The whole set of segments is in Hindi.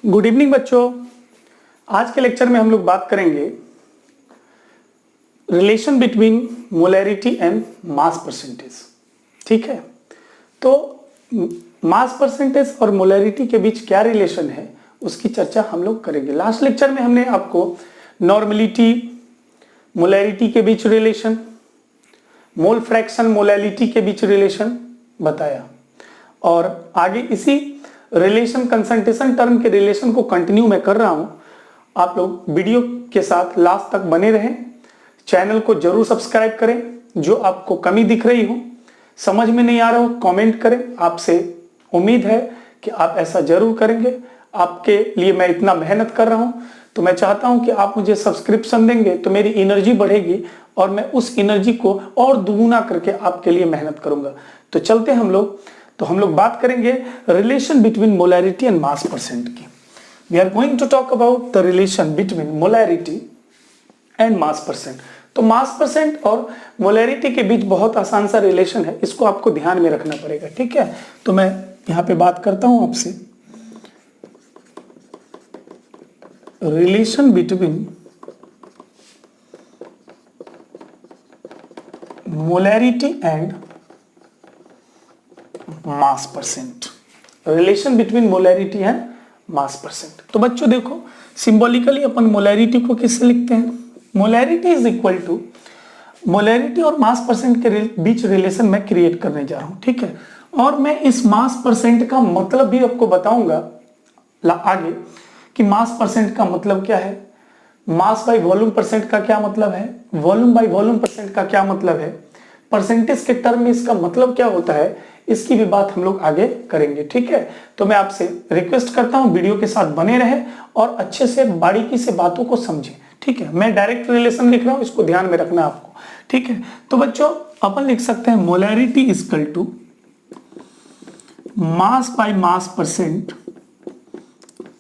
गुड इवनिंग बच्चों। आज के लेक्चर में हम लोग बात करेंगे relation between molarity and mass percentage. ठीक है, तो मास परसेंटेज और मोलैरिटी के बीच क्या रिलेशन है उसकी चर्चा हम लोग करेंगे। लास्ट लेक्चर में हमने आपको नॉर्मलिटी, मोलैरिटी के बीच रिलेशन, मोल फ्रैक्शन, मोलैरिटी के बीच रिलेशन बताया और आगे इसी रिलेशन कंसंट्रेशन टर्म के रिलेशन को कंटिन्यू मैं कर रहा हूं। आप लोग वीडियो के साथ लास्ट तक बने रहें, चैनल को जरूर सब्सक्राइब करें। जो आपको कमी दिख रही हो, समझ में नहीं आ रहा हो, कमेंट करें। आपसे उम्मीद है कि आप ऐसा जरूर करेंगे। आपके लिए मैं इतना मेहनत कर रहा हूं तो मैं चाहता हूं कि आप मुझे सब्सक्रिप्शन देंगे तो मेरी एनर्जी बढ़ेगी और मैं उस एनर्जी को और दुगुना करके आपके लिए मेहनत करूंगा। तो चलते हैं हम लोग बात करेंगे relation between molarity and mass percent की। We are going to talk about the relation between molarity and mass percent. तो मास परसेंट और मोलैरिटी के बीच बहुत आसान सा रिलेशन है, इसको आपको ध्यान में रखना पड़ेगा। ठीक है, तो मैं यहां पे बात करता हूं आपसे relation between molarity and mass percent. Relation between molarity and mass percent. तो बच्चों देखो, सिंबॉलिकली अपन मोलैरिटी को किससे लिखते हैं? Molarity is equal to, molarity और मास परसेंट के बीच रिलेशन मैं क्रिएट करने जा रहा हूं। ठीक है, और मैं इस मास परसेंट का मतलब भी आपको बताऊंगा आगे कि मास परसेंट का मतलब क्या है, मास बाई वॉल्यूम परसेंट का क्या मतलब है, वॉल्यूम बाई वॉल्यूम परसेंट का क्या मतलब है, परसेंटेज के टर्म में इसका मतलब क्या होता है, इसकी भी बात हम लोग आगे करेंगे। ठीक है, तो मैं आपसे रिक्वेस्ट करता हूं वीडियो के साथ बने रहे और अच्छे से बारीकी से बातों को समझें। ठीक है, मैं डायरेक्ट रिलेशन लिख रहा हूं, इसको ध्यान में रखना आपको। ठीक है, तो बच्चों अपन लिख सकते हैं molarity equal to mass by mass percent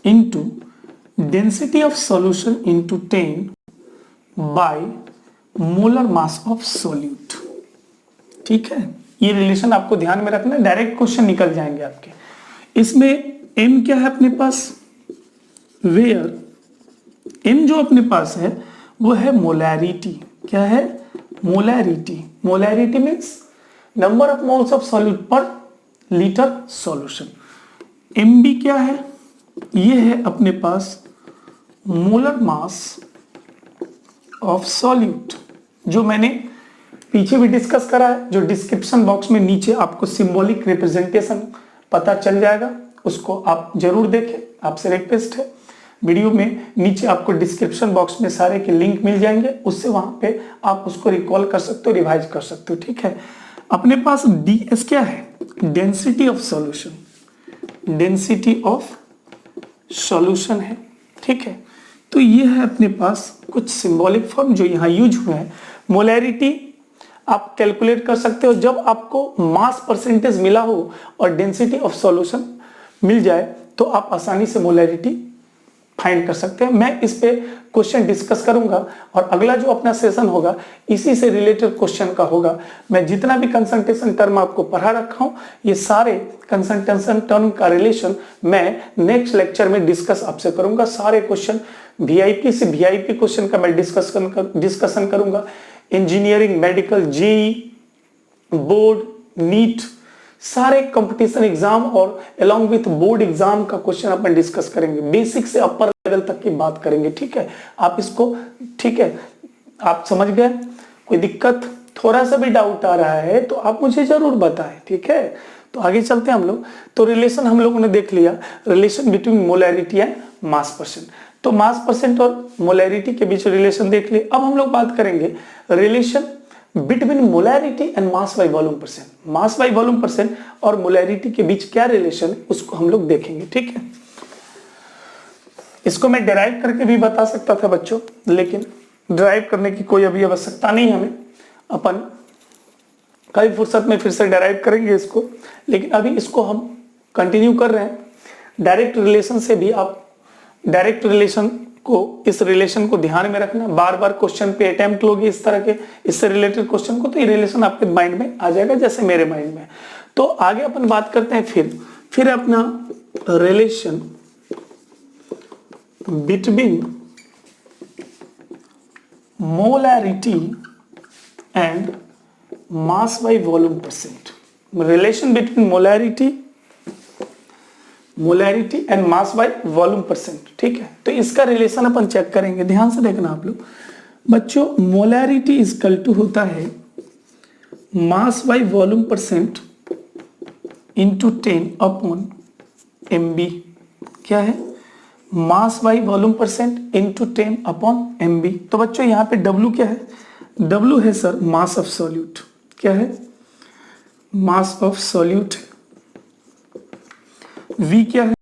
into density of solution into 10 by molar mass of solute. ठीक है, ये रिलेशन आपको ध्यान में रखना है, डायरेक्ट क्वेश्चन निकल जाएंगे आपके। इसमें m क्या है अपने पास, वेयर m जो अपने पास है वो है मोलैरिटी। क्या है? Molarity. Molarity means number of moles of solute पर लीटर सॉल्यूशन। mb क्या है? ये है अपने पास मोलर मास ऑफ सॉल्यूट, जो मैंने पीछे भी डिस्कस करा है। जो डिस्क्रिप्शन बॉक्स में नीचे आपको सिंबॉलिक रिप्रेजेंटेशन पता चल जाएगा, उसको आप जरूर देखें। आपसे रिक्वेस्ट है, वीडियो में नीचे आपको डिस्क्रिप्शन बॉक्स में सारे के लिंक मिल जाएंगे, उससे वहां पे आप उसको रिकॉल कर सकते हो, रिवाइज कर सकते हो। ठीक है, अपने पास ds क्या है? Density of solution. Density of solution है। ठीक है, तो ये है अपने पास कुछ सिंबॉलिक फॉर्म जो यहाँ यूज हुए हैं। मोलैरिटी आप कैलकुलेट कर सकते हो जब आपको मास परसेंटेज मिला हो और डेंसिटी ऑफ सॉल्यूशन मिल जाए तो आप आसानी से मोलैरिटी फाइंड कर सकते हैं। मैं इस पे क्वेश्चन डिस्कस करूंगा और अगला जो अपना सेशन होगा इसी से रिलेटेड क्वेश्चन का होगा। मैं जितना भी कंसंट्रेशन टर्म आपको पढ़ा रखा हूं, ये सारे कंसंट्रेशन टर्म का रिलेशन मैं नेक्स्ट लेक्चर में डिस्कस आपसे करूंगा। सारे क्वेश्चन वीआईपी से वीआईपी क्वेश्चन का मैं डिस्कशन करूंगा। Engineering, medical, JEE, board, NEET, सारे कंपटीशन एग्जाम और अलॉन्ग विथ बोर्ड एग्जाम का क्वेश्चन अपन डिस्कस करेंगे। बेसिक से अपर लेवल तक की बात करेंगे। ठीक है, आप इसको, ठीक है, आप समझ गए? कोई दिक्कत, थोड़ा सा भी डाउट आ रहा है तो आप मुझे जरूर बताएं। ठीक है, तो आगे चलते हैं हम लोग। तो रिलेशन हम लोगों ने देख लिया, relation between molarity and mass percent. तो मास परसेंट और मोलैरिटी के बीच रिलेशन देख लिए। अब हम लोग बात करेंगे relation between molarity and mass by volume percent. Mass by volume percent और मोलैरिटी के बीच क्या रिलेशन है उसको हम लोग देखेंगे। ठीक है, इसको मैं डिराइव करके भी बता सकता था बच्चों, लेकिन डिराइव करने की कोई अभी आवश्यकता नहीं है हमें। अपन कभी फुर्सत में फिर से डिराइव करेंगे इसको, लेकिन अभी इसको हम कंटिन्यू कर रहे हैं। डायरेक्ट रिलेशन से भी आप डायरेक्ट रिलेशन को, इस रिलेशन को ध्यान में रखना। बार बार क्वेश्चन पे अटेम्प्ट लोगे इस तरह के इससे रिलेटेड क्वेश्चन को, तो ये रिलेशन आपके माइंड में आ जाएगा जैसे मेरे माइंड में। तो आगे अपन बात करते हैं फिर अपना relation between molarity and mass by volume percent, relation between molarity and mass by volume percent. ठीक है, तो इसका रिलेशन अपन चेक करेंगे, ध्यान से देखना आप लोग बच्चों। मोलैरिटी इजकल टू होता है मास by volume percent into 10 upon mb। क्या है? मास by volume percent into 10 upon mb। तो बच्चों यहाँ पे w क्या है? w है सर मास ऑफ सॉल्यूट। क्या है? मास ऑफ सॉल्यूट। v क्या है?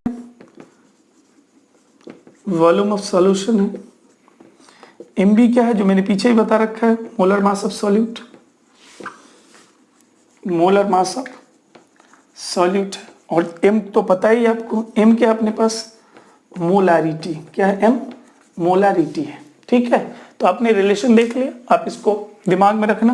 वॉल्यूम ऑफ सॉल्यूशन है। mb क्या है? जो मैंने पीछे ही बता रखा है, molar mass of solute, molar mass of solute. और m तो पता ही है आपको, m क्या है अपने पास? मोलारिटी। क्या है? m मोलारिटी है। ठीक है, तो आपने रिलेशन देख लिया, आप इसको दिमाग में रखना,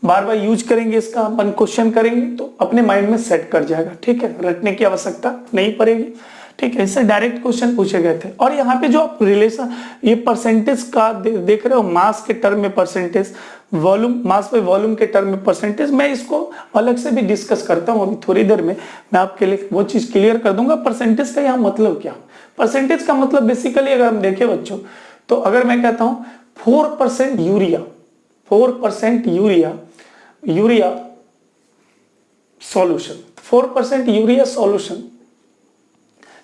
बार बार यूज करेंगे इसका, अपन क्वेश्चन करेंगे तो अपने माइंड में सेट कर जाएगा। ठीक है, रटने की आवश्यकता नहीं पड़ेगी। ठीक है, इससे डायरेक्ट क्वेश्चन पूछे गए थे। और यहाँ पे जो आप रिलेशन, ये परसेंटेज का देख रहे हो, मास के टर्म में percentage, volume, mass by volume के टर्म में परसेंटेज, मैं इसको अलग से भी डिस्कस करता हूँ अभी थोड़ी देर में, मैं आपके लिए वो चीज क्लियर कर दूंगा। परसेंटेज का यहाँ मतलब क्या? परसेंटेज का मतलब बेसिकली अगर हम देखें बच्चों, तो अगर मैं कहता हूँ 4% urea, 4% urea solution, 4% urea solution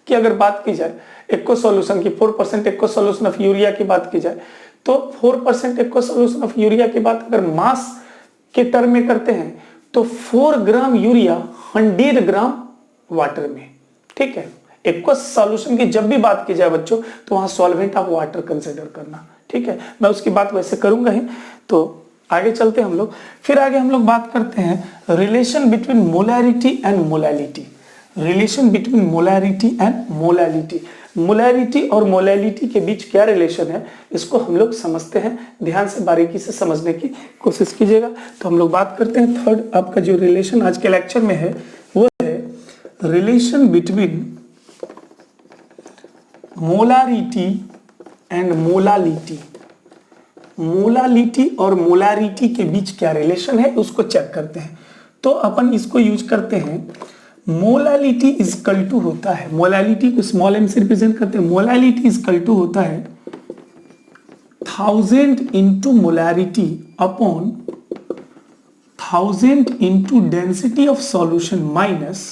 की अगर बात की जाए, एक्वा सॉल्यूशन की 4% एक्वा सॉल्यूशन ऑफ यूरिया की बात की जाए, तो 4% एक्वा सॉल्यूशन ऑफ यूरिया की बात अगर मास के टर्म में करते हैं तो 4 ग्राम यूरिया 100 ग्राम वाटर में। ठीक है, एक्वा सॉल्यूशन की जब भी बात की जाए बच्चों, तो वहां सॉल्वेंट ऑफ वाटर कंसिडर करना। ठीक है, मैं उसकी बात वैसे करूंगा ही। तो आगे चलते हैं हम लोग, फिर आगे हम लोग बात करते हैं relation between molarity and molality. Relation between molarity and molality, molarity और मोलैलिटी के बीच क्या रिलेशन है, इसको हम लोग समझते हैं। ध्यान से बारीकी से समझने की कोशिश कीजिएगा। तो हम लोग बात करते हैं थर्ड, आपका जो रिलेशन आज के लेक्चर में है वो है relation between molarity and molality. Molality और मोलैरिटी के बीच क्या रिलेशन है उसको चेक करते हैं। तो अपन इसको यूज करते हैं, मोलालिटी इजकल टू होता है, मोलालिटी को स्मॉल m से रिप्रेजेंट करते हैं, मोलालिटी इजकल टू होता है 1000 into molarity upon 1000 into density of solution minus,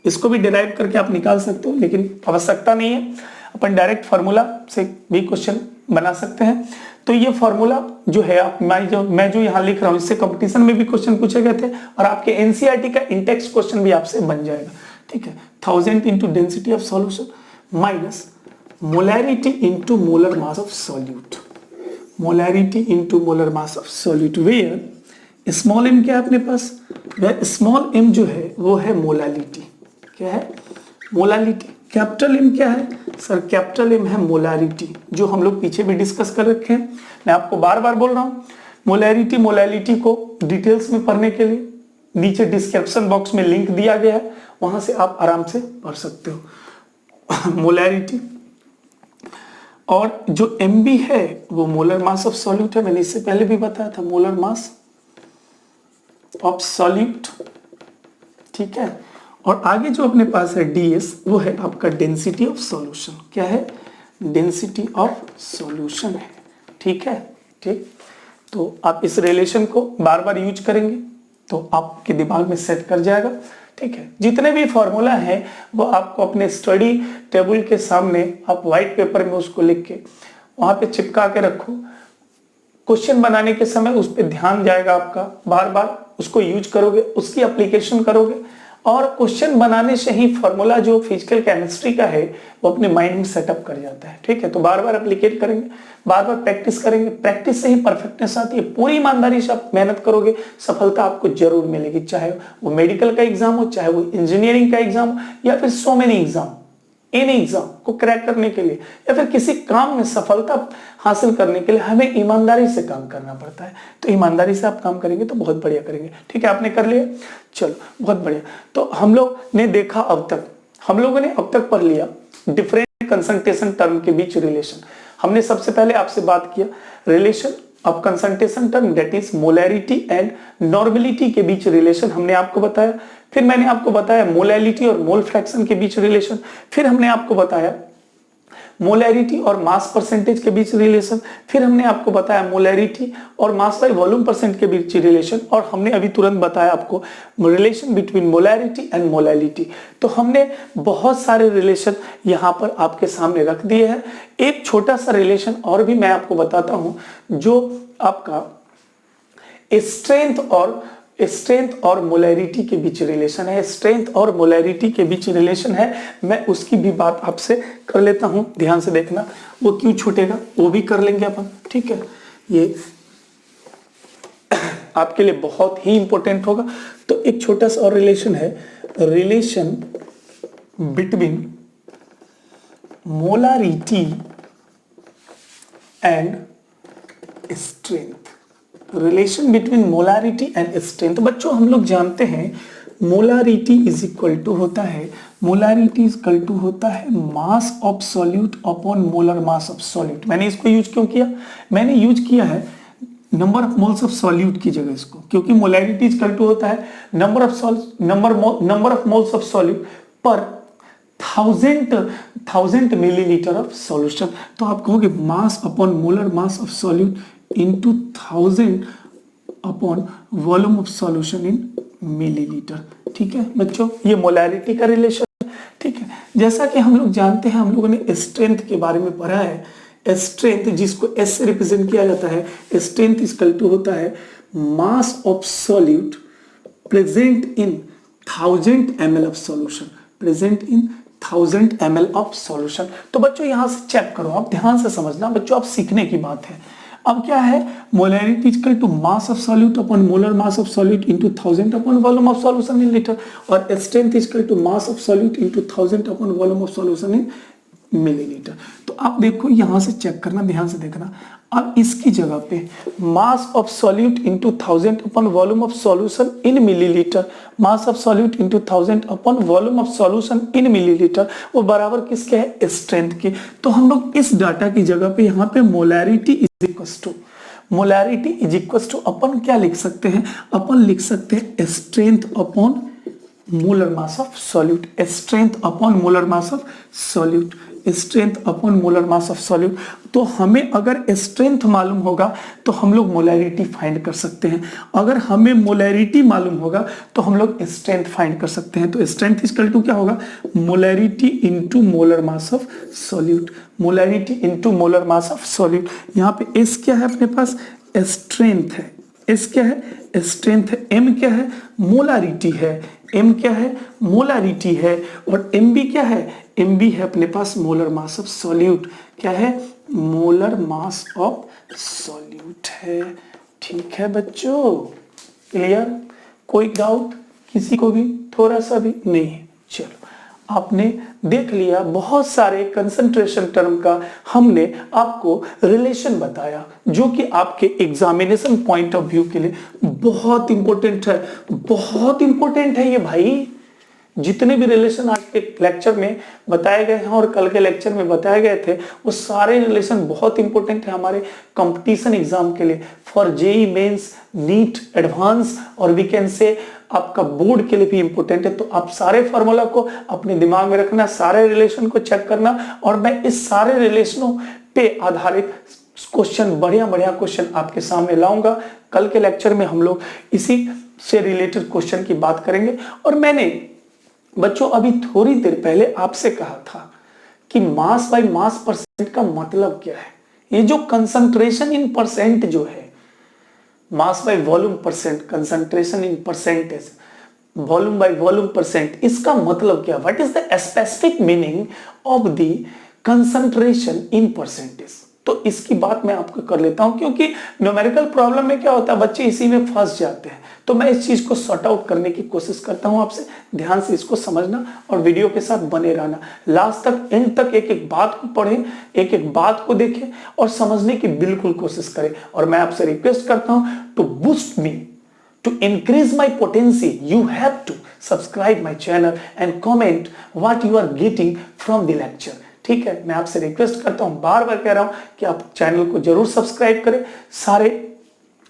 इसको भी डिराइव करके आप निकाल सकते हो, लेकिन आवश्यकता नहीं है, अपन डायरेक्ट फॉर्मूला से भी क्वेश्चन बना सकते हैं। तो ये फॉर्मूला जो है, आप मैं जो यहाँ लिख रहा हूँ, इससे कंपटीशन में भी क्वेश्चन पूछे गए थे और आपके एनसीईआरटी का इंटेक्स क्वेश्चन भी आपसे बन जाएगा। ठीक है, 1000 into density of solution minus molarity into molar mass of solute, molarity into molar mass of solute, where small m क्या है अपने पास? वेयर स्मॉल m जो है वो है मोलालिटी। क्या है? मोलालिटी। कैपिटल M क्या है सर? कैपिटल M है मोलैरिटी, जो हम लोग पीछे भी डिस्कस कर रखे हैं। मैं आपको बार बार बोल रहा हूँ, मोलैरिटी मोलैलिटी को डिटेल्स में पढ़ने के लिए नीचे डिस्क्रिप्शन बॉक्स में लिंक दिया गया है, वहां से आप आराम से पढ़ सकते हो। मोलैरिटी और जो MB है वो मोलर मास ऑफ सॉल्यूट है, मैंने इससे पहले भी बताया था, मोलर मास ऑफ सॉल्यूट। ठीक है, और आगे जो अपने पास है DS, वो है आपका डेंसिटी ऑफ सॉल्यूशन। क्या है? डेंसिटी ऑफ सॉल्यूशन है। ठीक है, ठीक। तो आप इस रिलेशन को बार बार यूज करेंगे तो आपके दिमाग में सेट कर जाएगा। ठीक है, जितने भी फॉर्मूला है वो आपको अपने स्टडी टेबल के सामने आप व्हाइट पेपर में उसको लिख के वहां पे चिपका के रखो। क्वेश्चन बनाने के समय उस पर ध्यान जाएगा आपका, बार बार उसको यूज करोगे, उसकी एप्लीकेशन करोगे, और क्वेश्चन बनाने से ही फॉर्मूला जो फिजिकल केमिस्ट्री का है वो अपने माइंड में सेटअप कर जाता है। ठीक है, तो बार बार एप्लीकेट करेंगे, बार बार प्रैक्टिस करेंगे, प्रैक्टिस से ही परफेक्टनेस आती है। पूरी ईमानदारी से आप मेहनत करोगे, सफलता आपको जरूर मिलेगी, चाहे वो मेडिकल का एग्जाम हो, चाहे वो इंजीनियरिंग का एग्जाम हो, या फिर so many exam, any exam को क्रैक करने के लिए या फिर किसी काम में सफलता हासिल करने के लिए हमें ईमानदारी से काम करना पड़ता है। तो ईमानदारी से आप काम करेंगे तो बहुत बढ़िया करेंगे। ठीक है, आपने कर लिया, चलो बहुत बढ़िया। तो हम लोग ने देखा, अब तक हम लोगों ने अब तक पढ़ लिया डिफरेंट कंसंट्रेशन टर्म के बीच रिलेशन। हमने सबसे पहले आपसे बात किया relation of concentration term, that is molarity and normality के बीच रिलेशन हमने आपको बताया। फिर मैंने आपको बताया मोलैलिटी और मोल फ्रैक्शन के बीच रिलेशन। फिर हमने आपको बताया मोलैरिटी और मास परसेंटेज के बीच रिलेशन। फिर हमने आपको बताया मोलैरिटी और मास बाय वॉल्यूम परसेंट के बीच रिलेशन। और हमने अभी तुरंत बताया आपको relation between molarity and molality. तो हमने बहुत सारे रिलेशन यहाँ पर आपके सामने रख दिए हैं। एक छोटा सा रिलेशन और भी मैं आपको बताता हूँ, जो आपका स्ट्रेंथ और मोलैरिटी के बीच रिलेशन है। स्ट्रेंथ और मोलैरिटी के बीच रिलेशन है, मैं उसकी भी बात आपसे कर लेता हूं, ध्यान से देखना। वो क्यों छूटेगा, वो भी कर लेंगे अपन, ठीक है। ये आपके लिए बहुत ही इंपॉर्टेंट होगा। तो एक छोटा सा और रिलेशन है, relation between molarity and strength. Relation between molarity and strength. बच्चों हम लोग जानते हैं मोलैरिटी इज इक्वल टू होता है, मोलैरिटी इज इक्वल टू होता है मास of solute upon molar mass of solute. मैंने इसको यूज क्यों किया, मैंने यूज किया है number of moles of solute की जगह इसको, क्योंकि मोलैरिटी इज इक्वल टू होता है number of moles of solute पर 1000 मिलीलीटर ऑफ सॉल्यूशन। तो आप कहोगे mass upon molar mass of solute into 1000 upon volume of solution in millilitre. ठीक है बच्चों, ये मोलैरिटी का रिलेशन। ठीक है, जैसा कि हम लोग जानते हैं, हम लोगों ने स्ट्रेंथ के बारे में पढ़ा है। स्ट्रेंथ जिसको एस से रिप्रेजेंट किया जाता है, स्ट्रेंथ इज इक्वल टू होता है मास of solute present in 1000 ml of solution, present in 1000 ml of solution. तो बच्चों यहां से चेक करो, आप ध्यान से समझना बच्चों, आप सीखने की बात है। अब क्या है, molarity is equal to mass of solute upon molar mass of solute into 1000 upon volume of solution in litre, और strength is equal to mass of solute into 1000 upon volume of solution in millilitre. तो आप देखो यहां से चेक करना, ध्यान से देखना। अब इसकी जगह पे मास of solute into 1000 upon volume of solution in millilitre, mass of solute into 1000 upon volume of solution in millilitre, वो बराबर किसके है, स्ट्रेंथ के। तो हम लोग इस डाटा की जगह पे यहाँ पे मोलैरिटी इज इक्वल टू अपन क्या लिख सकते हैं, अपन लिख सकते हैं strength upon molar mass of solute, strength upon molar mass of solute, strength upon molar mass of solute. तो हमें अगर स्ट्रेंथ मालूम होगा तो हम लोग मोलैरिटी फाइंड कर सकते हैं, अगर हमें मोलैरिटी मालूम होगा तो हम लोग स्ट्रेंथ फाइंड कर सकते हैं। तो स्ट्रेंथ इज इक्वल टू क्या होगा, molarity into molar mass of solute, molarity into molar mass of solute. यहाँ पे एस क्या है अपने पास, स्ट्रेंथ है, एस क्या है, स्ट्रेंथ है, एम क्या है, मोलैरिटी है, एम क्या है, मोलैरिटी है, और एम बी क्या है, एम बी है अपने पास मोलर मास ऑफ सॉल्यूट, क्या है, मोलर मास ऑफ सॉल्यूट है। ठीक है बच्चों, क्लियर, कोई डाउट किसी को भी, थोड़ा सा भी नहीं। चलो आपने देख लिया, बहुत सारे कंसंट्रेशन टर्म का हमने आपको रिलेशन बताया, जो कि आपके एग्जामिनेशन पॉइंट ऑफ व्यू के लिए बहुत इंपॉर्टेंट है, बहुत इंपॉर्टेंट है ये भाई। जितने भी रिलेशन आज के लेक्चर में बताए गए हैं और कल के लेक्चर में बताए गए थे, वो सारे रिलेशन बहुत इंपॉर्टेंट है हमारे कंपटीशन एग्जाम के लिए, for JEE mains, NEET, advance, और वी कैन से आपका बोर्ड के लिए भी इंपॉर्टेंट है। तो आप सारे फॉर्मूला को अपने दिमाग में रखना, सारे रिलेशन को चेक करना, और मैं इस सारे रिलेशनों पे आधारित क्वेश्चन, बढ़िया बढ़िया क्वेश्चन आपके सामने लाऊंगा। कल के लेक्चर में हम लोग इसी से रिलेटेड क्वेश्चन की बात करेंगे। और मैंने बच्चों अभी थोड़ी देर पहले आपसे कहा था कि मास बाय मास परसेंट का मतलब क्या है। ये जो कंसंट्रेशन इन परसेंट जो है, मास by volume percent, concentration in percentage, volume by volume percent, इसका मतलब क्या, what is the specific meaning of the concentration in percentage. तो इसकी बात मैं आपको कर लेता हूं, क्योंकि न्यूमेरिकल प्रॉब्लम में क्या होता है, बच्चे इसी में फंस जाते हैं। तो मैं इस चीज को सॉर्ट आउट करने की कोशिश करता हूं आपसे, ध्यान से इसको समझना और वीडियो के साथ बने रहना, लास्ट तक, एंड तक एक एक बात को पढ़ें, एक एक बात को देखें और समझने की बिल्कुल कोशिश करें। और मैं आपसे रिक्वेस्ट करता हूं, to boost me, to increase my potency, you have to subscribe my channel and comment what you are getting from the lecture. ठीक है, मैं आपसे रिक्वेस्ट करता हूं, बार बार कह रहा हूं कि आप चैनल को जरूर सब्सक्राइब करें, सारे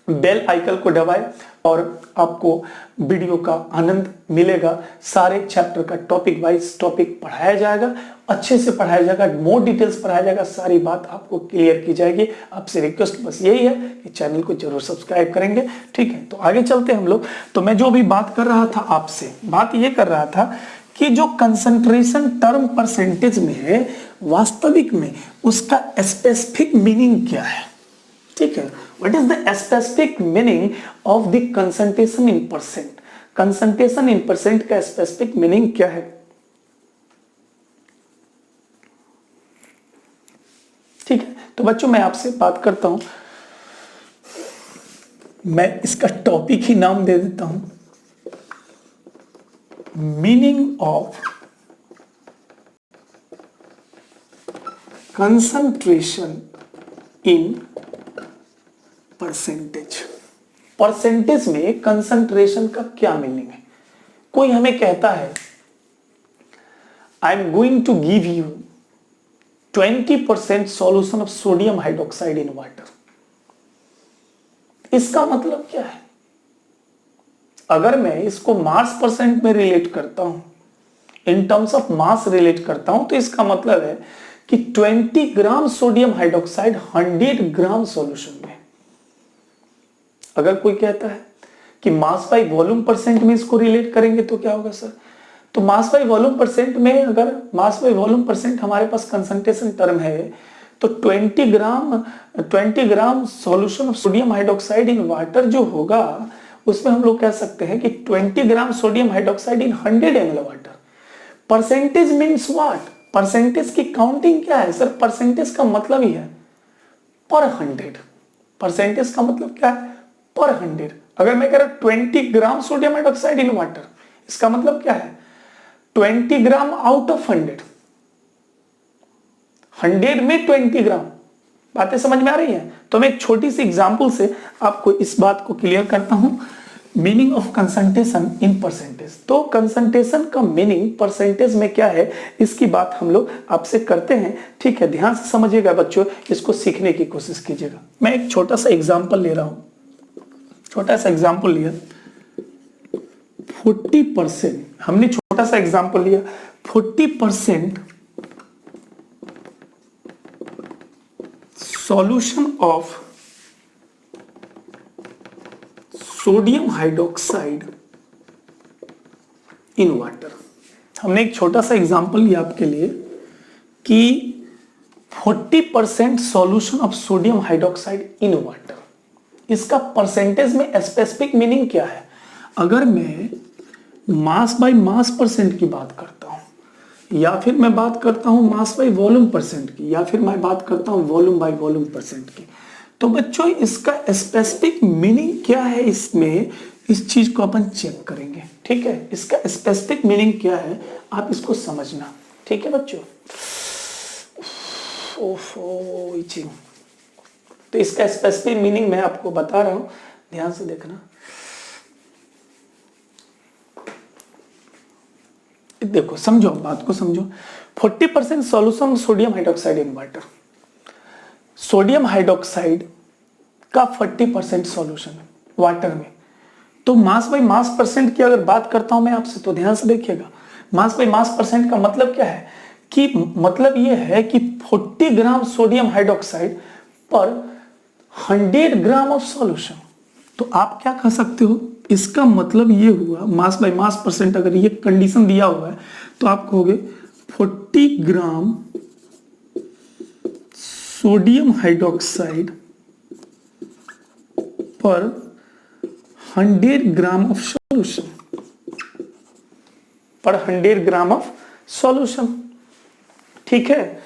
बेल आइकन को दबाएं और आपको वीडियो का आनंद मिलेगा। सारे चैप्टर का टॉपिक वाइज टॉपिक पढ़ाया जाएगा, अच्छे से पढ़ाया जाएगा, मोर डिटेल्स पढ़ाया जाएगा, सारी बात आपको क्लियर की जाएगी। आपसे रिक्वेस्ट बस यही है कि चैनल को जरूर सब्सक्राइब करेंगे, ठीक है। तो आगे चलते हैं हम लोग। तो मैं जो भी बात कर रहा था आपसे, बात ये कर रहा था कि जो कंसंट्रेशन टर्म परसेंटेज में है, वास्तविक में उसका स्पेसिफिक मीनिंग क्या है, ठीक है। What is the specific meaning of the concentration in percent, concentration in percent का स्पेसिफिक मीनिंग क्या है, ठीक है। तो बच्चों मैं आपसे बात करता हूं, मैं इसका टॉपिक ही नाम दे देता हूं, meaning of concentration in percentage. Percentage में कंसंट्रेशन का क्या मीनिंग है। कोई हमें कहता है I am going to give you 20% solution of sodium hydroxide in water, इसका मतलब क्या है। अगर मैं इसको मास परसेंट में रिलेट करता हूं, इन टर्म्स ऑफ मास रिलेट करता हूं, तो इसका मतलब है कि 20 ग्राम सोडियम हाइड्रोक्साइड 100 ग्राम सॉल्यूशन में। अगर कोई कहता है कि मास बाई वॉल्यूम परसेंट में इसको रिलेट करेंगे तो क्या होगा सर, तो मास बाई वॉल्यूम परसेंट में, अगर मास बाई वॉल्यूम परसेंट हमारे पास कंसंट्रेशन टर्म है, तो 20 gram solution of sodium hydroxide in water जो होगा, उसमें हम लोग कह सकते हैं कि 20 gram sodium hydroxide in 100 ml water. Percentage means what, percentage की काउंटिंग क्या है सर, परसेंटेज का मतलब ही है पर 100। परसेंटेज का मतलब क्या है, पर 100। अगर मैं कह रहा हूं 20 gram sodium hydroxide in water, इसका मतलब क्या है 20 ग्राम आउट ऑफ 100, 100 में 20 ग्राम। बातें समझ में आ रही हैं। तो मैं एक छोटी सी एग्जांपल से आपको इस बात को क्लियर करता हूं, meaning of concentration in percentage. तो कंसंट्रेशन का मीनिंग परसेंटेज में क्या है, इसकी बात हम लोग आपसे करते हैं, ठीक है। ध्यान से समझिएगा बच्चों, इसको सीखने की कोशिश कीजिएगा। मैं एक छोटा सा एग्जांपल ले रहा हूं, छोटा सा एग्जांपल लिया 40%, हमने छोटा सा एग्जांपल लिया 40% solution of sodium hydroxide in water. हमने एक छोटा सा एग्जांपल लिया आपके लिए कि 40% solution of sodium hydroxide in water, इसका परसेंटेज में स्पेसिफिक मीनिंग क्या है। अगर मैं मास बाय मास परसेंट की बात करता हूं, या फिर मैं बात करता हूं मास बाय वॉल्यूम परसेंट की, या फिर मैं बात करता हूं वॉल्यूम बाय वॉल्यूम परसेंट की, तो बच्चों इसका स्पेसिफिक मीनिंग क्या है, इसमें इस चीज को अपन चेक करेंगे, ठीक है। इसका स्पेसिफिक मीनिंग क्या है आप इसको समझना, ठीक है बच्चों। ओफो इचिंग, तो इसका स्पेसिफिक मीनिंग मैं आपको बता रहा हूं, ध्यान से देखना। देखो समझो, बात को समझो। 40% solution sodium hydroxide in water, sodium hydroxide का 40% सॉल्यूशन है वाटर में। तो मास बाई मास परसेंट की अगर बात करता हूं मैं आपसे, तो ध्यान से देखिएगा, मास बाई मास परसेंट का मतलब क्या है कि मतलब यह है कि 40 ग्राम सोडियम हाइड्रोक्साइड पर 100 ग्राम ऑफ सॉल्यूशन। तो आप क्या कह सकते हो, इसका मतलब ये हुआ मास बाय मास परसेंट, अगर ये कंडीशन दिया हुआ है तो आप कहोगे 40 ग्राम सोडियम हाइड्रोक्साइड पर 100 ग्राम ऑफ सॉल्यूशन, पर 100 ग्राम ऑफ सॉल्यूशन, ठीक है।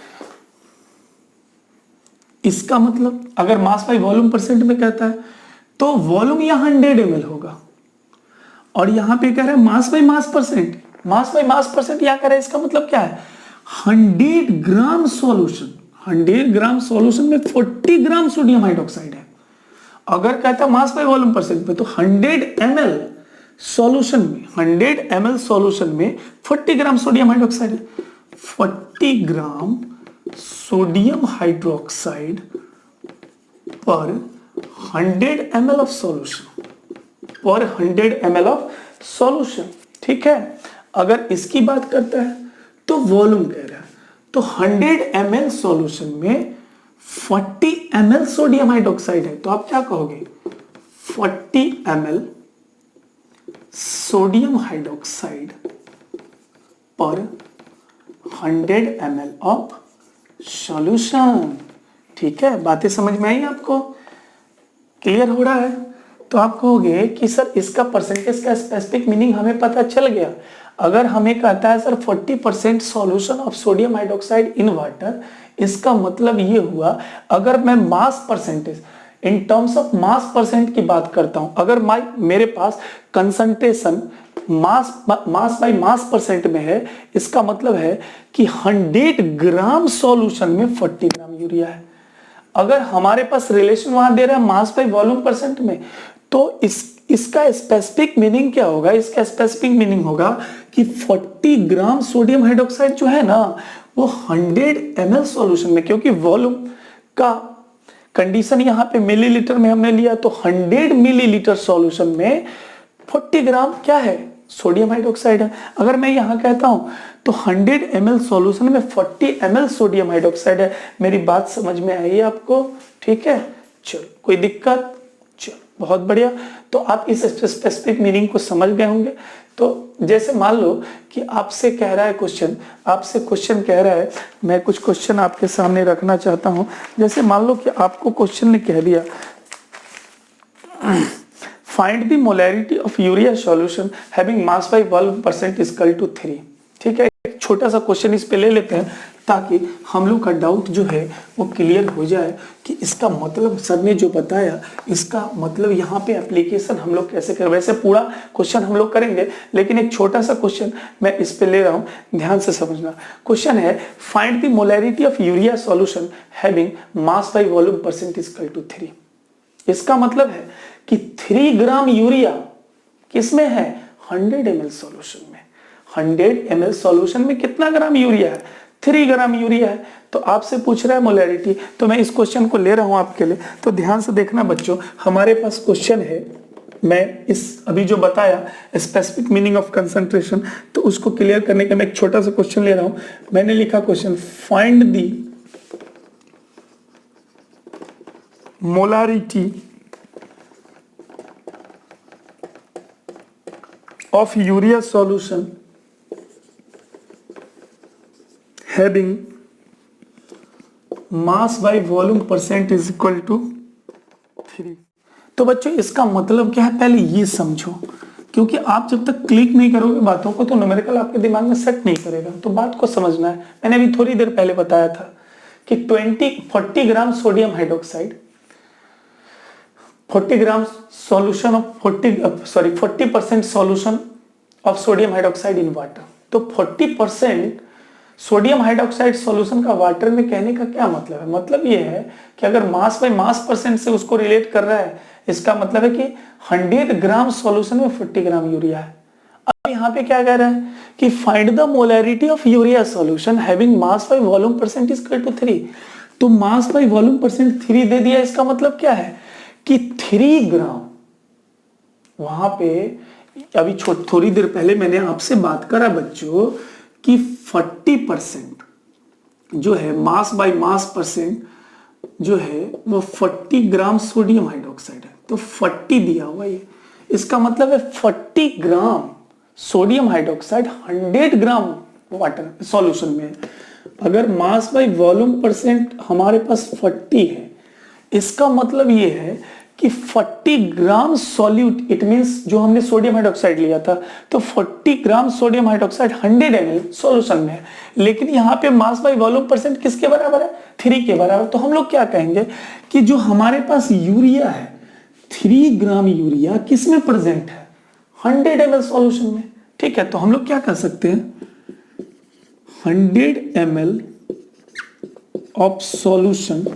इसका मतलब अगर मास बाय वॉल्यूम परसेंट में कहता है तो वॉल्यूम यहां 100 ml होगा, और यहां पे कह रहा है मास by mass percent, mass by mass percent यहां कह रहा है, इसका मतलब क्या है 100 ग्राम सॉल्यूशन, 100 ग्राम सॉल्यूशन में 40 ग्राम सोडियम हाइड्रोक्साइड है। अगर कहता है मास बाय वॉल्यूम परसेंट में, तो 100 ml सॉल्यूशन में, 100 ml सॉल्यूशन में 40 ग्राम सोडियम हाइड्रोक्साइड है। 40 ग्राम सोडियम हाइड्रोक्साइड पर 100 ml ऑफ सॉल्यूशन, पर 100 ml ऑफ सॉल्यूशन। ठीक है, अगर इसकी बात करता है तो वॉल्यूम कह रहा है, तो 100 ml सॉल्यूशन में 40 ml सोडियम हाइड्रोक्साइड है, तो आप क्या कहोगे 40 ml सोडियम हाइड्रोक्साइड पर 100 ml ऑफ सॉल्यूशन। ठीक है, बातें समझ में आई आपको, क्लियर हो रहा है? तो आप कहोगे कि सर इसका परसेंटेज का स्पेसिफिक मीनिंग हमें पता चल गया। अगर हमें कहता है sir 40% solution of sodium hydroxide in water, इसका मतलब ये हुआ अगर मैं mass percentage in terms of mass percent की बात करता हूं, अगर मेरे पास concentration mass by mass percent में है, इसका मतलब है कि 100 ग्राम सॉल्यूशन में 40 ग्राम यूरिया है। अगर हमारे पास रिलेशन वहां दे रहा है मास बाय वॉल्यूम परसेंट में, तो इसका स्पेसिफिक मीनिंग क्या होगा? इसका स्पेसिफिक मीनिंग होगा कि 40 ग्राम सोडियम हाइड्रोक्साइड जो है ना वो 100 ml सॉल्यूशन में, क्योंकि वॉल्यूम का कंडीशन यहाँ पे मिलीलीटर में हमने लिया, तो 100 मिलीलीटर सॉल्यूशन में 40 ग्राम क्या है? सोडियम हाइड्रोक्साइड है। अगर मैं यहाँ कहता हूं तो 100 ml सॉल्यूशन में 40 ml सोडियम हाइड्रोक्साइड है। मेरी बात समझ में आई आपको? ठीक है, चलो कोई दिक्कत? चलो बहुत बढ़िया। तो आप इस स्पेसिफिक मीनिंग को समझ गए होंगे। तो जैसे मान लो कि आपसे कह रहा है क्वेश्चन, आपसे क्वेश्चन कह रहा है, मैं कुछ क्वेश्चन आपके सामने रखना चाहता हूं। जैसे मान लो कि आपको क्वेश्चन ने कह दिया find the molarity of urea solution having mass by volume percent equal to 3। ठीक है, एक छोटा सा क्वेश्चन इस पे ले लेते हैं ताकि हम लोग का डाउट जो है वो क्लियर हो जाए कि इसका मतलब सर ने जो बताया इसका मतलब यहाँ पे एप्लीकेशन हम लोग कैसे करें। वैसे पूरा क्वेश्चन हम लोग करेंगे, लेकिन एक छोटा सा क्वेश्चन मैं इस पे ले रहा हूँ, ध्यान से समझना। क्वेश्चन है find the molarity of urea solution having mass by volume percent equal to 3। इसका मतलब है कि 3 ग्राम यूरिया किसमें है? 100 ml सॉल्यूशन में। 100 ml सॉल्यूशन में कितना ग्राम यूरिया है? 3 ग्राम यूरिया है। तो आपसे पूछ रहा है मोलैरिटी, तो मैं इस क्वेश्चन को ले रहा हूं आपके लिए। तो ध्यान से देखना बच्चों, हमारे पास क्वेश्चन है, मैं इस अभी जो बताया स्पेसिफिक मीनिंग ऑफ कंसंट्रेशन, तो उसको क्लियर करने का मैं एक छोटा सा क्वेश्चन ले रहा हूं। मैंने लिखा question find the molarity of urea solution having mass by volume percent is equal to 3। तो बच्चों इसका मतलब क्या है पहले ये समझो, क्योंकि आप जब तक क्लिक नहीं करोगे बातों को तो न्यूमेरिकल आपके दिमाग में सेट नहीं करेगा। तो बात को समझना है। मैंने अभी थोड़ी देर पहले बताया था कि 40 gram sodium hydroxide, 40 gram solution of 40% solution of sodium hydroxide in water. तो 40% सोडियम हाइड्रोक्साइड सॉल्यूशन का वाटर में कहने का क्या मतलब है? मतलब ये है कि अगर मास बाय मास परसेंट से उसको रिलेट कर रहा है, इसका मतलब है कि 100 ग्राम सॉल्यूशन में 40 ग्राम यूरिया है। अब यहाँ पे क्या कह रहा है कि find the molarity of urea solution having mass by volume percent equal to 3। तो मास बाय वॉल्यूम परसेंट 3 दे दिया। इसका मतलब क्या है कि 3 ग्राम, वहां पे अभी थोड़ी देर पहले मैंने आपसे बात करा बच्चों कि 40% जो है मास बाय मास परसेंट जो है वो 40 ग्राम सोडियम हाइड्रोक्साइड है। तो 40 दिया हुआ ये, इसका मतलब है 40 gram sodium hydroxide 100 gram water solution में है। अगर मास बाय वॉल्यूम परसेंट हमारे पास 40 है, इसका मतलब ये है कि 40 ग्राम सॉल्यूट, इट मींस जो हमने सोडियम हाइड्रोक्साइड लिया था, तो 40 gram sodium hydroxide 100 ml solution में है। लेकिन यहाँ पे मास बाय वॉल्यूम परसेंट किसके बराबर है? 3 के बराबर। तो हम लोग क्या कहेंगे कि जो हमारे पास यूरिया है, 3 ग्राम यूरिया किस में प्रेजेंट है? 100 ml सॉल्यूशन में। ठीक है, तो हम लोग क्या कर सकते हैं, 100 ml of solution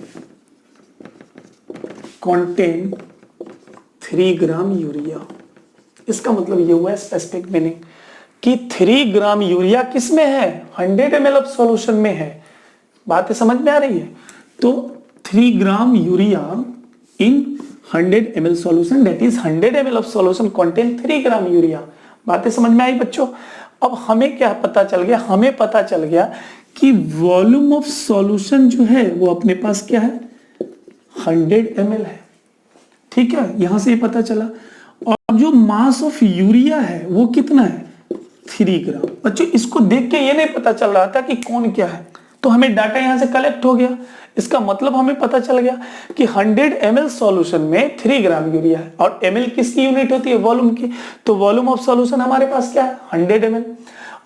contain 3 gram urea. इसका मतलब ये हुआ स्पेसिफिक मीनिंग कि 3 ग्राम यूरिया किस में है? 100 ml ऑफ सॉल्यूशन में है। बातें समझ में आ रही है? तो 3 gram urea in 100 ml solution, that is 100 ml of solution contain 3 gram urea. बातें समझ में आई बच्चों? अब हमें क्या पता चल गया? हमें पता चल गया कि वॉल्यूम ऑफ सॉल्यूशन जो है वो अपने पास क्या है, 100 ml है। ठीक है, यहां से ये पता चला। और जो मास ऑफ यूरिया है वो कितना है, 3 ग्राम। बच्चों इसको देख के ये नहीं पता चल रहा था कि कौन क्या है, तो हमें डाटा यहां से कलेक्ट हो गया। इसका मतलब हमें पता चल गया कि 100 ml सॉल्यूशन में 3 ग्राम यूरिया है। और ml किसकी यूनिट होती है, वॉल्यूम की। तो वॉल्यूम ऑफ सॉल्यूशन हमारे पास क्या है, 100 ml।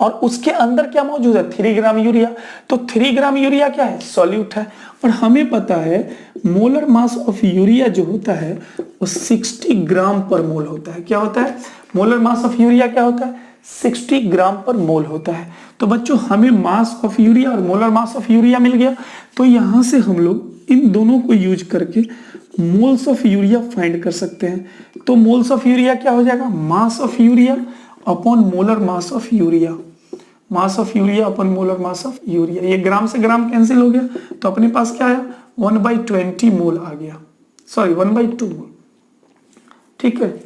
और उसके अंदर क्या मौजूद है, 3 ग्राम यूरिया। तो 3 ग्राम यूरिया क्या है, सॉल्यूट है। और हमें पता है मोलर मास ऑफ यूरिया जो होता है वो 60 ग्राम पर मोल होता है। क्या होता है, मोलर मास ऑफ यूरिया क्या होता है, 60 ग्राम पर मोल होता है। तो बच्चों हमें मास ऑफ यूरिया और मोलर मास ऑफ यूरिया मिल गया। तो यहां से हम लोग इन दोनों को यूज करके मोल्स ऑफ यूरिया फाइंड कर सकते हैं। तो मोल्स ऑफ यूरिया क्या हो जाएगा, मास of urea upon molar mass of urea, mass of urea upon molar mass of urea. ये ग्राम से ग्राम कैंसिल हो गया, तो अपने पास क्या आया, 1/20 मोल आ गया, सॉरी 1/2 मोल। ठीक है,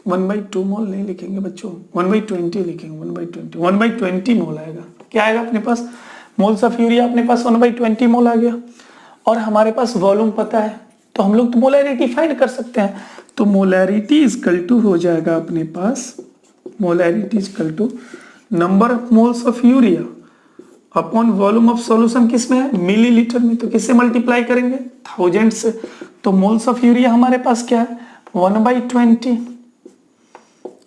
1/2 मोल नहीं लिखेंगे बच्चों, 1/20 लिखेंगे, 1/20 मोल आएगा। क्या आएगा अपने पास, मोल्स ऑफ यूरिया अपने पास 1/20 मोल आ गया। और हमारे पास वॉल्यूम पता है, तो हम लोग तो मोलैरिटी फाइंड कर सकते हैं। तो मोलैरिटी इक्वल टू हो जाएगा अपने पास, molarity equal to number of moles of urea upon volume of solution किसमें है, मिलीलीटर में। तो किससे मल्टीप्लाई करेंगे, 1000 से। तो मोल्स ऑफ यूरिया हमारे पास क्या है, 1/20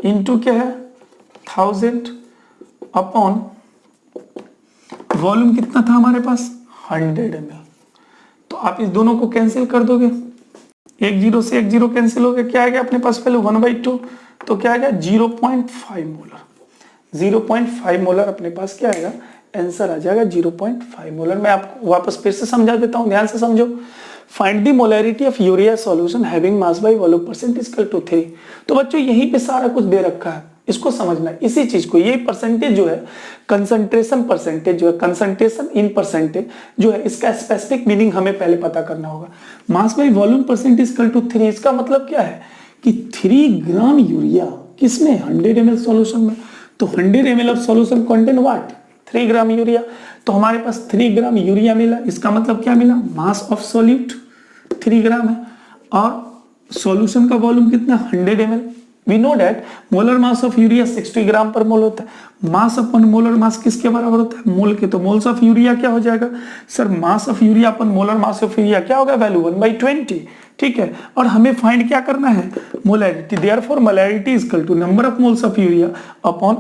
इंटू क्या है, 1000 अपॉन वॉल्यूम कितना था हमारे पास, 100 ml। तो आप इस दोनों को कैंसिल कर दोगे, एक जीरो से एक जीरो कैंसिल हो गया। क्या आ गया अपने पास वैल्यू, 1/2। तो क्या आ गया, 0.5 मोलर। 0.5 मोलर अपने पास क्या आएगा, आंसर आ जाएगा 0.5 मोलर। मैं आपको वापस फिर से समझा देता हूं, ध्यान से समझो। Find the molarity of urea solution having mass by volume percent equal to 3। तो बच्चों यहीं पे सारा कुछ दे रखा है, इसको समझना है, इसी चीज को। ये परसेंटेज जो है, कंसंट्रेशन परसेंटेज जो है, कंसंट्रेशन इन परसेंटेज जो है, इसका स्पेसिफिक मीनिंग हमें पहले पता करना होगा। Mass by volume percent equal to 3, इसका मतलब क्या है कि 3 ग्राम यूरिया किसमें, 100 ml सॉल्यूशन में। तो 100 ml of solution contain what, 3 gram urea. तो हमारे पास 3 ग्राम यूरिया मिला, इसका मतलब क्या मिला, मास ऑफ सॉल्यूट 3 ग्राम है। और सॉल्यूशन का वॉल्यूम कितना, 100 ml। We know that molar mass of urea 60 gram per mole होता है। मास अपॉन मोलर मास किसके बराबर होता है, मोल के। तो मोल्स ऑफ यूरिया क्या हो जाएगा sir, mass of urea upon molar mass of urea क्या होगा, वैल्यू 1/20। ठीक है, और हमें फाइंड क्या करना है, molarity. Therefore molarity is equal to number of moles of urea upon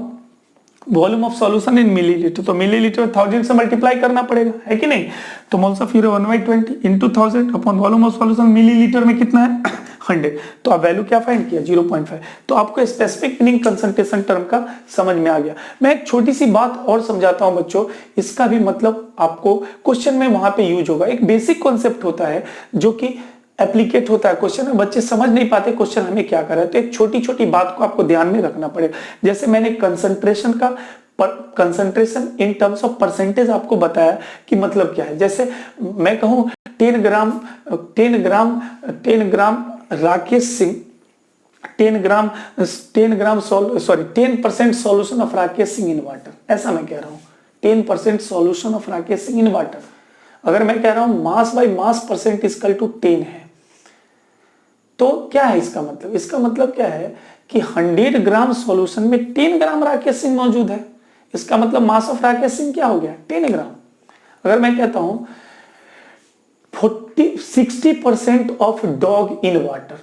volume of solution in millilitre. तो मिलीलीटर में 1000 से मल्टीप्लाई करना पड़ेगा, है कि नहीं। तो moles of urea 1/20 into 1000 upon volume of solution millilitre में कितना है, 100। तो आप वैल्यू क्या फाइंड किया, 0.5। तो आपको स्पेसिफिक मीनिंग कंसंट्रेशन टर्म का समझ में आ गया। मैं एक छोटी सी बात और समझाता हूं बच्चों, इसका भी मतलब आपको क्वेश्चन में वहां पे यूज होगा। एक बेसिक कॉन्सेप्ट होता है जो कि एप्लीकेट होता है क्वेश्चन में, बच्चे समझ नहीं पाते क्वेश्चन हमें क्या कर रहा है। तो एक छोटी छोटी बात को आपको ध्यान में रखना पड़ेगा। जैसे मैंने कंसंट्रेशन का concentration in terms of percentage आपको बताया कि मतलब क्या है। जैसे मैं कहूं 10 gram Rakesh Singh 10% solution of Rakesh Singh in water, ऐसा मैं कह रहा हूं, 10% solution of Rakesh Singh in water. अगर मैं कह रहा हूं mass by mass percent equal to 10 है, तो क्या है इसका मतलब, इसका मतलब क्या है कि 100 ग्राम सॉल्यूशन में 10 ग्राम राकेश सिंह मौजूद है। इसका मतलब मास ऑफ राकेश सिंह क्या हो गया, 10 ग्राम। अगर मैं कहता हूं 60% of dog in water,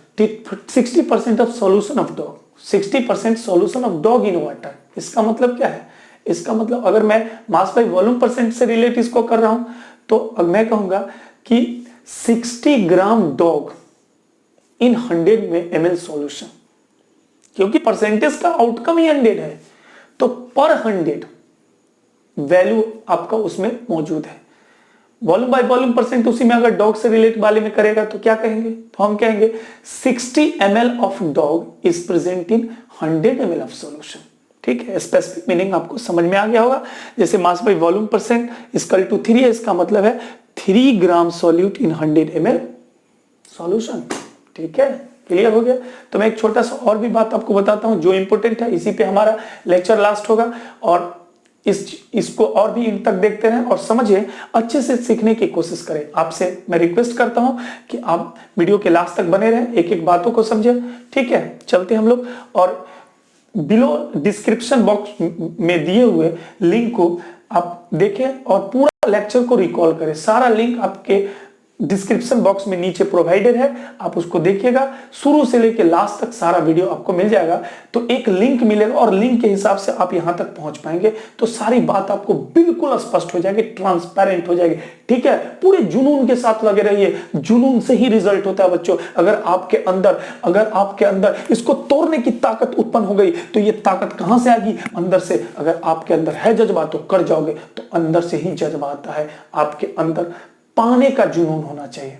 60% of solution of dog, 60% solution of dog in water, इसका मतलब क्या है, इसका मतलब अगर मैं मास बाय वॉल्यूम परसेंट से रिलेट इसको कर रहा हूं, तो मैं कहूंगा कि 60 ग्राम डॉग इन 100 में ml सॉल्यूशन, क्योंकि परसेंटेज का आउटकम ही 100 है, तो पर 100 वैल्यू आपका उसमें मौजूद है। वॉल्यूम बाय वॉल्यूम परसेंट उसी में अगर डॉग से रिलेट वाले में करेगा तो क्या कहेंगे, तो हम कहेंगे 60 ml of dog is present in 100 ml of solution. ठीक है, स्पेसिफिक मीनिंग आपको समझ में आ गया होगा। जैसे mass by volume percent equal to 3 है, इसका मतलब है 3 gram solute in 100 ml solution. ठीक है, क्लियर हो गया। तो मैं एक छोटा सा और भी बात आपको बताता हूं जो इंपॉर्टेंट है, इसी पे हमारा लेक्चर लास्ट होगा और इसको और भी इन तक देखते रहें और समझिए, अच्छे से सीखने की कोशिश करें। आपसे मैं रिक्वेस्ट करता हूं कि आप वीडियो के लास्ट तक बने रहें, एक एक बातों को समझे। ठीक है, चलते हम लोग और बिलो डिस्क्रिप्शन बॉक्स में दिए हुए लिंक को आप देखें और पूरा लेक्चर को रिकॉल करें। सारा लिंक आपके डिस्क्रिप्शन बॉक्स में नीचे प्रोवाइडेड है, आप उसको देखिएगा, शुरू से लेकर लास्ट तक सारा वीडियो आपको मिल जाएगा। तो एक लिंक मिलेगा और लिंक के हिसाब से आप यहां तक पहुंच पाएंगे, तो सारी बात आपको बिल्कुल स्पष्ट हो जाएगी, ट्रांसपेरेंट हो जाएगी। ठीक है, पूरे जुनून के साथ लगे रहिए, जुनून से ही रिजल्ट होता है बच्चों। अगर आपके अंदर इसको तोड़ने की ताकत उत्पन्न हो गई तो ये ताकत कहां से आएगी? अंदर से। अगर आपके अंदर है जज्बा तो कर जाओगे, तो अंदर से ही जज्बा आता है। आपके अंदर पाने का जुनून होना चाहिए।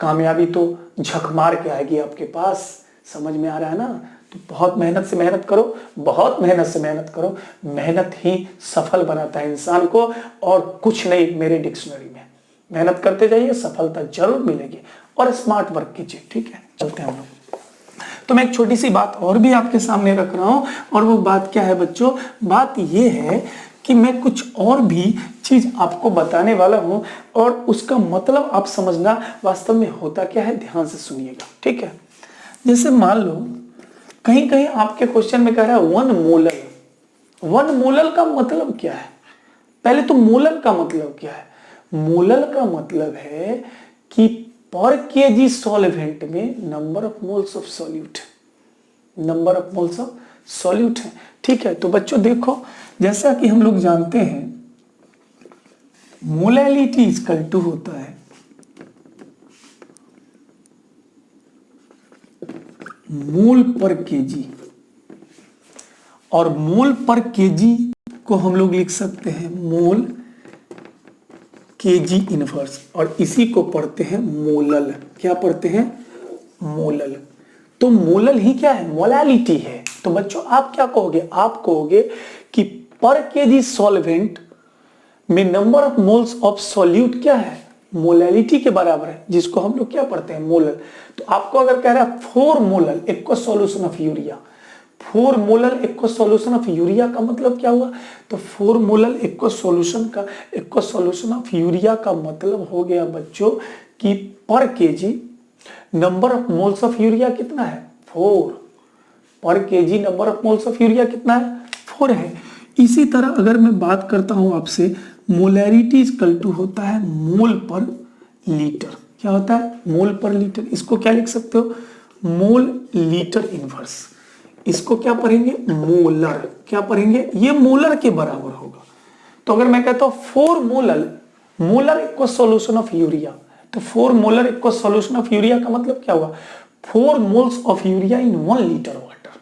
कामयाबी तो झक मार के आएगी आपके पास, समझ में आ रहा है ना? तो बहुत मेहनत से मेहनत करो, बहुत मेहनत से मेहनत करो। मेहनत ही सफल बनाता है इंसान को, और कुछ नहीं मेरे डिक्शनरी में। मेहनत करते जाइए, सफलता जरूर मिलेगी, और स्मार्ट वर्क कीजिए। ठीक है, चलते हैं हम लोग। तो मैं एक छोटी सी बात और भी आपके सामने रख रहा हूं, और वो बात क्या है बच्चों? बात ये है कि मैं कुछ और भी चीज आपको बताने वाला हूं, और उसका मतलब आप समझना वास्तव में होता क्या है। ध्यान से सुनिएगा, ठीक है। जैसे मान लो कहीं कहीं आपके क्वेश्चन में कह रहा है 1 मोलर। 1 मोलर का मतलब क्या है? पहले तो मोलर का मतलब क्या है? मोलर का मतलब है कि पर केजी सॉल्वेंट में number of moles of solute, number of moles of solute है। ठीक है, तो बच्चों देखो, जैसा कि हम लोग जानते हैं मोलैलिटी इक्वल टू होता है मोल पर केजी, और मोल पर केजी को हम लोग लिख सकते हैं मोल केजी इनवर्स, और इसी को पढ़ते हैं मोलल। क्या पढ़ते हैं? मोलल। तो मोलल ही क्या है? मोलैलिटी है। तो बच्चों आप क्या कहोगे? आप कहोगे कि पर केजी सॉल्वेंट में number of moles of solute क्या है? मोलैलिटी के बराबर है, जिसको हम लोग क्या पढ़ते हैं? मोलल। तो आपको अगर कह रहा है 4 molal equal solution of urea, 4 molal equal solution of urea का मतलब क्या हुआ? तो 4 molal equal solution of urea का मतलब हो गया बच्चों कि पर KG number of moles of urea कितना है? 4। पर KG number of moles of urea कितना है? 4 है। इसी तरह अगर मैं बात करता हूं आपसे, मोलैरिटी इक्वल टू होता है मोल पर लीटर। क्या होता है? मोल पर लीटर। इसको क्या लिख सकते हो? Mole litre inverse. इसको क्या पढ़ेंगे? मोलर। क्या पढ़ेंगे? ये मोलर के बराबर होगा। तो अगर मैं कहता हूं 4 molar equal solution of urea, तो 4 molar equal solution of urea का मतलब क्या हुआ? 4 moles of urea in 1 litre water.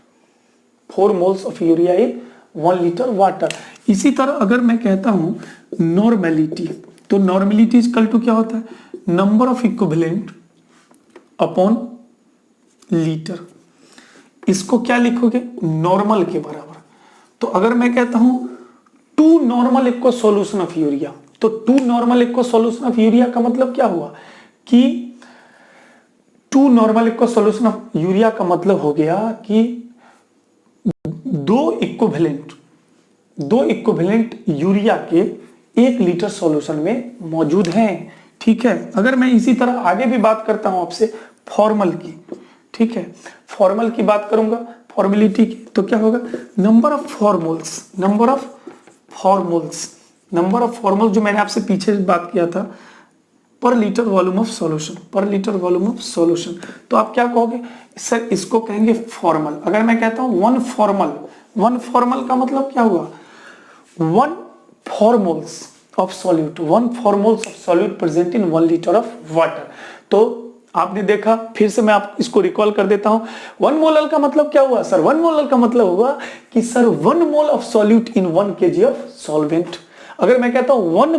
4 moles of urea in 1 litre water. इसी तरह अगर मैं कहता हूं नॉर्मेलिटी, तो नॉर्मेलिटी इक्वल टू क्या होता है? Number of equivalent upon litre. इसको क्या लिखोगे? नॉर्मल के बराबर। तो अगर मैं कहता हूं 2 normal equal solution of urea, तो 2 normal equal solution of urea का मतलब क्या हुआ कि 2 normal equal solution of urea का मतलब हो गया कि 2 इक्विवेलेंट यूरिया के 1 लीटर सॉल्यूशन में मौजूद हैं। ठीक है, अगर मैं इसी तरह आगे भी बात करता हूं आपसे फॉर्मल की, ठीक है, फॉर्मल की बात करूंगा, फॉर्मेलिटी की, तो क्या होगा? नंबर ऑफ फॉर्मूल्स जो मैंने आपसे पीछे बात किया था, पर लीटर वॉल्यूम ऑफ सॉल्यूशन। तो आप क्या कहोगे? सर इसको कहेंगे फॉर्मल। अगर मैं कहता हूं 1 फॉर्मल का मतलब क्या हुआ? 1 for moles of solute present in 1 litre of water. तो आपने देखा, फिर से मैं आप इसको रिकॉल कर देता हूं। 1 मोलर का मतलब क्या हुआ? सर 1 मोलर का मतलब हुआ कि sir 1 mole of solute in 1 kg of solvent. अगर मैं कहता हूं 1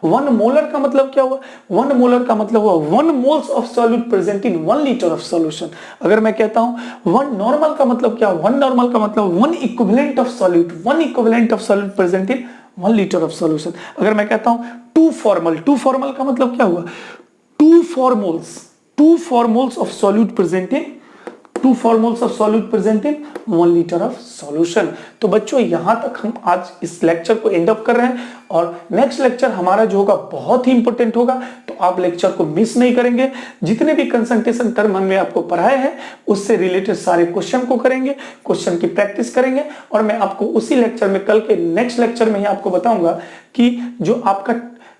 1 मोलर का मतलब क्या हुआ? 1 मोलर का मतलब हुआ 1 moles of solute present in 1 litre of solution. अगर मैं कहता हूं 1 नॉर्मल का मतलब क्या? 1 नॉर्मल का मतलब 1 equivalent of solute, 1 equivalent of solute present in 1 litre of solution. अगर मैं कहता हूं 2 फॉर्मल, 2 फॉर्मल का मतलब क्या हुआ? 2 for moles, 2 for moles of solute present in 2 for moles of solute present in 1 litre of solution. तो बच्चों यहां तक हम आज इस लेक्चर को एंड अप कर रहे हैं और नेक्स्ट लेक्चर हमारा जो होगा बहुत ही इंपॉर्टेंट होगा, तो आप लेक्चर को मिस नहीं करेंगे। जितने भी कंसंट्रेशन टर्म हमने आपको पढ़ाए हैं उससे रिलेटेड सारे क्वेश्चन को करेंगे, क्वेश्चन की प्रैक्टिस करेंगे और मैं आपको उसी लेक्चर में, कल के नेक्स्ट लेक्चर में ही आपको बताऊंगा कि जो आपका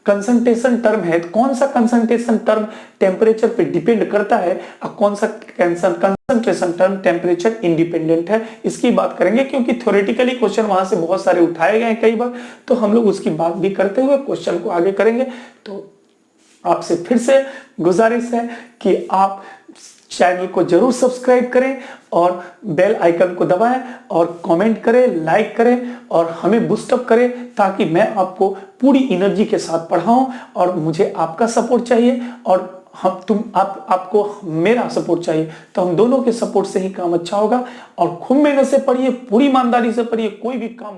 कंसंट्रेशन टर्म है, कौन सा कंसंट्रेशन टर्म टेम्परेचर पे डिपेंड करता है और कौन सा कंसंट्रेशन टर्म टेम्परेचर इंडिपेंडेंट है, इसकी बात करेंगे। क्योंकि थ्योरेटिकली क्वेश्चन वहां से बहुत सारे उठाए गए हैं कई बार, तो हम लोग उसकी बात भी करते हुए क्वेश्चन को आगे करेंगे। तो आपसे फिर से गुजारिश है कि आप चैनल को जरूर सब्सक्राइब करें और बेल आइकन को दबाएं और कमेंट करें, लाइक करें और हमें बूस्ट अप करें, ताकि मैं आपको पूरी एनर्जी के साथ पढ़ाऊं। और मुझे आपका सपोर्ट चाहिए और आपको मेरा सपोर्ट चाहिए, तो हम दोनों के सपोर्ट से ही काम अच्छा होगा। और खूब मेहनत से पढ़िए, पूरी ईमानदारी से पढ़िए, कोई भी काम